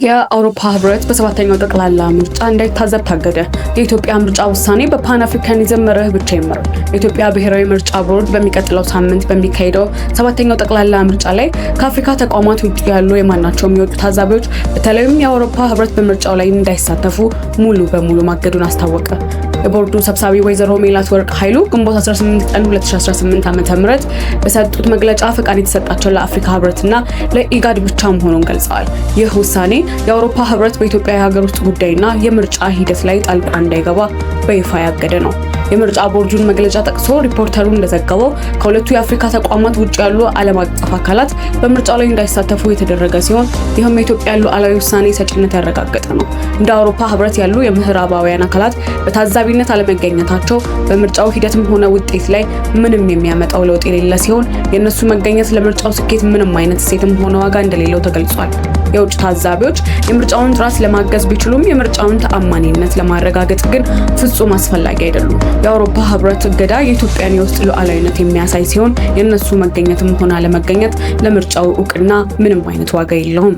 የአውሮፓ ህብረት በሰባተኛው ጠቅላላ ምርጫ እንዳይታዘብ ታገደ። የኢትዮጵያ ምርጫ ውሳኔ በፓን አፍሪካኒዝም መርህ ብቻ ይመራል። የኢትዮጵያ ብሔራዊ ምርጫ ቦርድ በሚቀጥለው ሳምንት በሚካሄደው ሰባተኛው ጠቅላላ ምርጫ ላይ ከአፍሪካ ተቋማት ውጭ ያሉ የማናቸውም የውጭ ታዛቢዎች በተለይም የአውሮፓ ህብረት በምርጫው ላይ እንዳይሳተፉ ሙሉ በሙሉ ማገዱን አስታወቀ። የቦርዱ ሰብሳቢ ወይዘሮ ሜላትወርቅ ኃይሉ ግንቦት 18 ቀን 2018 ዓ.ም በሰጡት መግለጫ ፈቃድ የተሰጣቸው ለአፍሪካ ህብረትና ለኢጋድ ብቻ መሆኑን ገልጸዋል። ይህ ውሳኔ የአውሮፓ ህብረት በኢትዮጵያ የሀገር ውስጥ ጉዳይና የምርጫ ሂደት ላይ ጣልቃ እንዳይገባ በይፋ ያገደ ነው። የምርጫ ቦርዱን መግለጫ ጠቅሶ ሪፖርተሩ እንደዘገበው ከሁለቱ የአፍሪካ ተቋማት ውጭ ያሉ ዓለም አቀፍ አካላት በምርጫው ላይ እንዳይሳተፉ የተደረገ ሲሆን ይህም የኢትዮጵያ ሉዓላዊ ውሳኔ ሰጪነት ያረጋገጠ ነው። እንደ አውሮፓ ህብረት ያሉ የምዕራባውያን አካላት በታዛቢነት አለመገኘታቸው በምርጫው ሂደትም ሆነ ውጤት ላይ ምንም የሚያመጣው ለውጥ የሌለ ሲሆን የእነሱ መገኘት ለምርጫው ስኬት ምንም አይነት እሴትም ሆነ ዋጋ እንደሌለው ተገልጿል። የውጭ ታዛቢዎች የምርጫውን ጥራት ለማገዝ ቢችሉም የምርጫውን ተአማኒነት ለማረጋገጥ ግን ፍጹም አስፈላጊ አይደሉም። የአውሮፓ ህብረት እገዳ የኢትዮጵያን የውስጥ ሉዓላዊነት የሚያሳይ ሲሆን የእነሱ መገኘትም ሆነ አለመገኘት ለምርጫው እውቅና ምንም አይነት ዋጋ የለውም።